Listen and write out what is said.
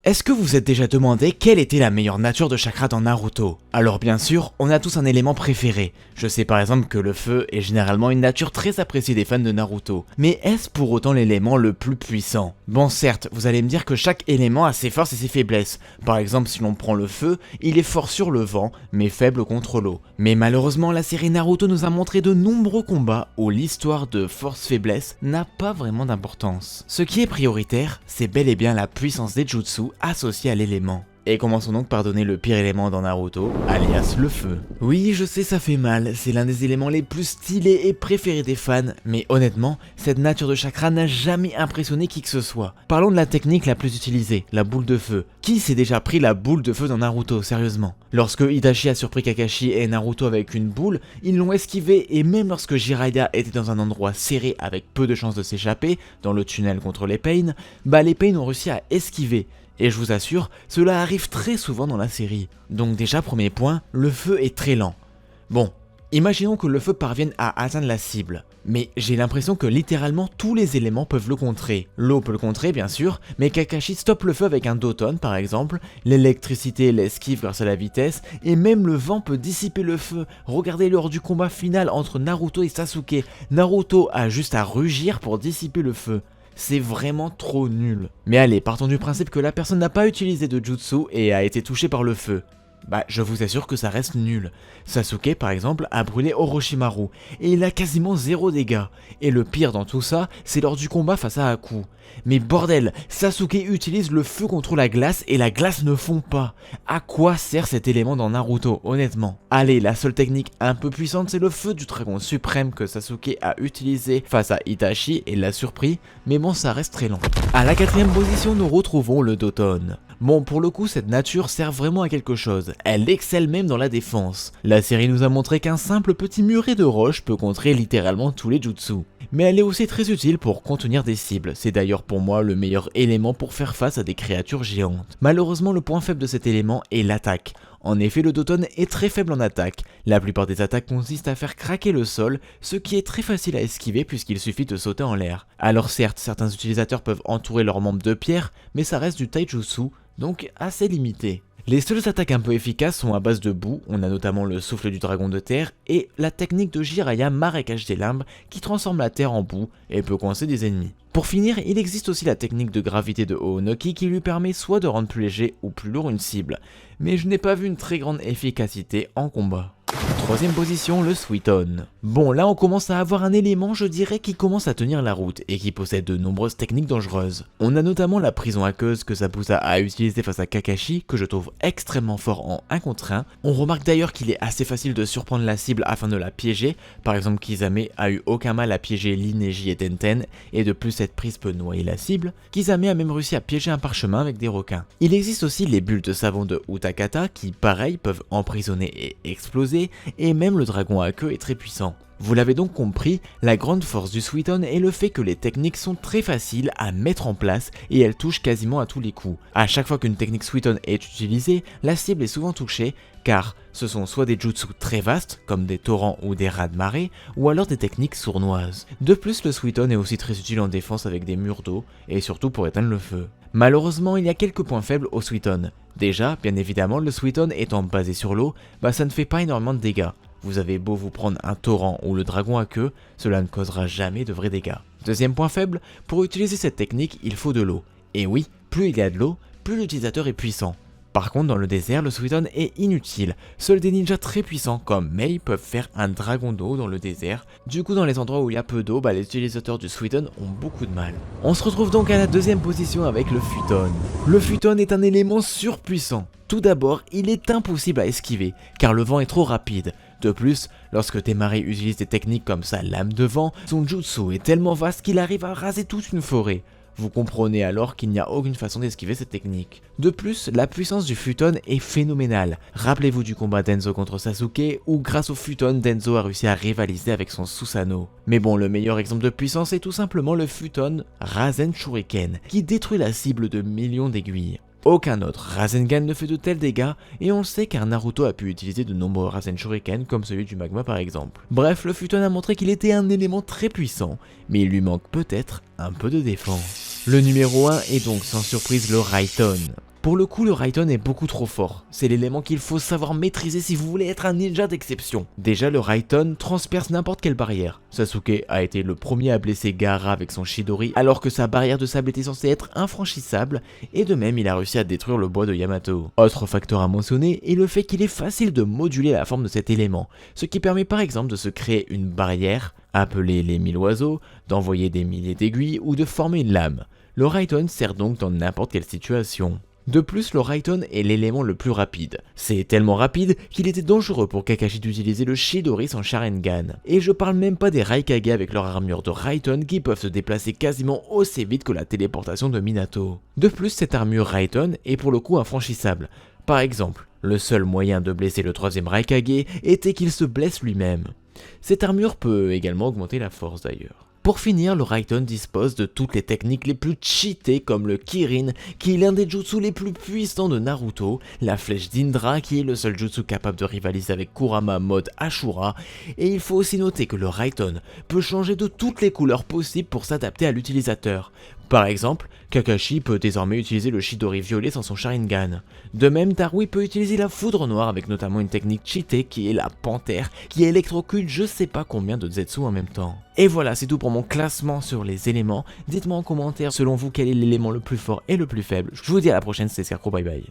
Est-ce que vous vous êtes déjà demandé quelle était la meilleure nature de chakra dans Naruto? Alors bien sûr, on a tous un élément préféré. Je sais par exemple que le feu est généralement une nature très appréciée des fans de Naruto. Mais est-ce pour autant l'élément le plus puissant? Bon certes, vous allez me dire que chaque élément a ses forces et ses faiblesses. Par exemple, si l'on prend le feu, il est fort sur le vent, mais faible contre l'eau. Mais malheureusement, la série Naruto nous a montré de nombreux combats où l'histoire de force-faiblesse n'a pas vraiment d'importance. Ce qui est prioritaire, c'est bel et bien la puissance des jutsu associé à l'élément. Et commençons donc par donner le pire élément dans Naruto, alias le feu. Oui, je sais, ça fait mal, c'est l'un des éléments les plus stylés et préférés des fans, mais honnêtement, cette nature de chakra n'a jamais impressionné qui que ce soit. Parlons de la technique la plus utilisée, la boule de feu. Qui s'est déjà pris la boule de feu dans Naruto, sérieusement? Lorsque Itachi a surpris Kakashi et Naruto avec une boule, ils l'ont esquivé, et même lorsque Jiraiya était dans un endroit serré avec peu de chances de s'échapper, dans le tunnel contre les Pain, les Pain ont réussi à esquiver. Et je vous assure, cela arrive très souvent dans la série. Donc déjà, premier point, le feu est très lent. Bon, imaginons que le feu parvienne à atteindre la cible. Mais j'ai l'impression que littéralement tous les éléments peuvent le contrer. L'eau peut le contrer bien sûr, mais Kakashi stoppe le feu avec un Doton par exemple, l'électricité l'esquive grâce à la vitesse, et même le vent peut dissiper le feu. Regardez lors du combat final entre Naruto et Sasuke, Naruto a juste à rugir pour dissiper le feu. C'est vraiment trop nul. Mais allez, partons du principe que la personne n'a pas utilisé de jutsu et a été touchée par le feu. Je vous assure que ça reste nul. Sasuke par exemple a brûlé Orochimaru et il a quasiment 0 dégâts. Et le pire dans tout ça, c'est lors du combat face à Haku. Mais bordel, Sasuke utilise le feu contre la glace et la glace ne fond pas. À quoi sert cet élément dans Naruto, honnêtement? Allez, la seule technique un peu puissante, c'est le feu du dragon suprême que Sasuke a utilisé face à Itachi et l'a surpris, mais bon, ça reste très lent. À la 4ème position, nous retrouvons le Doton. Bon, pour le coup, cette nature sert vraiment à quelque chose. Elle excelle même dans la défense. La série nous a montré qu'un simple petit muret de roche peut contrer littéralement tous les jutsu. Mais elle est aussi très utile pour contenir des cibles, c'est d'ailleurs pour moi le meilleur élément pour faire face à des créatures géantes. Malheureusement, le point faible de cet élément est l'attaque. En effet, le Doton est très faible en attaque. La plupart des attaques consistent à faire craquer le sol, ce qui est très facile à esquiver puisqu'il suffit de sauter en l'air. Alors certes, certains utilisateurs peuvent entourer leurs membres de pierre, mais ça reste du taijutsu, donc assez limité. Les seules attaques un peu efficaces sont à base de boue, on a notamment le souffle du dragon de terre et la technique de Jiraiya marécage des limbes qui transforme la terre en boue et peut coincer des ennemis. Pour finir, il existe aussi la technique de gravité de Ohonoki qui lui permet soit de rendre plus léger ou plus lourd une cible, mais je n'ai pas vu une très grande efficacité en combat. 3ème position, le Suiton. Bon, là on commence à avoir un élément, je dirais, qui commence à tenir la route et qui possède de nombreuses techniques dangereuses. On a notamment la prison aqueuse que Zabuza a utilisée face à Kakashi, que je trouve extrêmement fort en 1 contre 1. On remarque d'ailleurs qu'il est assez facile de surprendre la cible afin de la piéger. Par exemple, Kisame a eu aucun mal à piéger Lee, Neji et Tenten, et de plus cette prise peut noyer la cible. Kisame a même réussi à piéger un parchemin avec des requins. Il existe aussi les bulles de savon de Utakata qui, pareil, peuvent emprisonner et exploser, et même le dragon à queue est très puissant. Vous l'avez donc compris, la grande force du Suiton est le fait que les techniques sont très faciles à mettre en place et elles touchent quasiment à tous les coups. À chaque fois qu'une technique Suiton est utilisée, la cible est souvent touchée car ce sont soit des jutsu très vastes comme des torrents ou des rats de marée ou alors des techniques sournoises. De plus, le Suiton est aussi très utile en défense avec des murs d'eau et surtout pour éteindre le feu. Malheureusement, il y a quelques points faibles au Suiton. Déjà, bien évidemment, le Suiton étant basé sur l'eau, ça ne fait pas énormément de dégâts. Vous avez beau vous prendre un torrent ou le dragon à queue, cela ne causera jamais de vrais dégâts. Deuxième point faible, pour utiliser cette technique, il faut de l'eau. Et oui, plus il y a de l'eau, plus l'utilisateur est puissant. Par contre, dans le désert, le Suiton est inutile. Seuls des ninjas très puissants comme Mei peuvent faire un dragon d'eau dans le désert. Du coup, dans les endroits où il y a peu d'eau, les utilisateurs du Suiton ont beaucoup de mal. On se retrouve donc à la 2ème position avec le Futon. Le Futon est un élément surpuissant. Tout d'abord, il est impossible à esquiver, car le vent est trop rapide. De plus, lorsque Temari utilise des techniques comme sa lame de vent, son jutsu est tellement vaste qu'il arrive à raser toute une forêt. Vous comprenez alors qu'il n'y a aucune façon d'esquiver cette technique. De plus, la puissance du Futon est phénoménale. Rappelez-vous du combat d'Enzo contre Sasuke, où grâce au Futon, Denzo a réussi à rivaliser avec son Susanoo. Mais bon, le meilleur exemple de puissance est tout simplement le Futon Rasen Shuriken, qui détruit la cible de millions d'aiguilles. Aucun autre Rasengan ne fait de tels dégâts, et on le sait car Naruto a pu utiliser de nombreux Rasen Shuriken comme celui du magma par exemple. Bref, le Futon a montré qu'il était un élément très puissant, mais il lui manque peut-être un peu de défense. Le numéro 1 est donc sans surprise le Raiton. Pour le coup, le Raiden est beaucoup trop fort. C'est l'élément qu'il faut savoir maîtriser si vous voulez être un ninja d'exception. Déjà, le Raiden transperce n'importe quelle barrière. Sasuke a été le premier à blesser Gaara avec son Chidori, alors que sa barrière de sable était censée être infranchissable, et de même, il a réussi à détruire le bois de Yamato. Autre facteur à mentionner est le fait qu'il est facile de moduler la forme de cet élément, ce qui permet par exemple de se créer une barrière, appelée les 1000 oiseaux, d'envoyer des milliers d'aiguilles ou de former une lame. Le Raiden sert donc dans n'importe quelle situation. De plus, le Raiden est l'élément le plus rapide. C'est tellement rapide qu'il était dangereux pour Kakashi d'utiliser le Chidori sans Sharingan. Et je parle même pas des Raikage avec leur armure de Raiden qui peuvent se déplacer quasiment aussi vite que la téléportation de Minato. De plus, cette armure Raiden est pour le coup infranchissable. Par exemple, le seul moyen de blesser le troisième Raikage était qu'il se blesse lui-même. Cette armure peut également augmenter la force d'ailleurs. Pour finir, le Raiden dispose de toutes les techniques les plus cheatées comme le Kirin, qui est l'un des jutsus les plus puissants de Naruto, la flèche d'Indra qui est le seul jutsu capable de rivaliser avec Kurama mode Ashura, et il faut aussi noter que le Raiden peut changer de toutes les couleurs possibles pour s'adapter à l'utilisateur. Par exemple, Kakashi peut désormais utiliser le Chidori violet sans son Sharingan. De même, Darui peut utiliser la foudre noire avec notamment une technique cheatée qui est la panthère, qui électrocute je sais pas combien de Zetsu en même temps. Et voilà, c'est tout pour mon classement sur les éléments. Dites-moi en commentaire selon vous quel est l'élément le plus fort et le plus faible. Je vous dis à la prochaine, c'est Scarecrow, bye bye.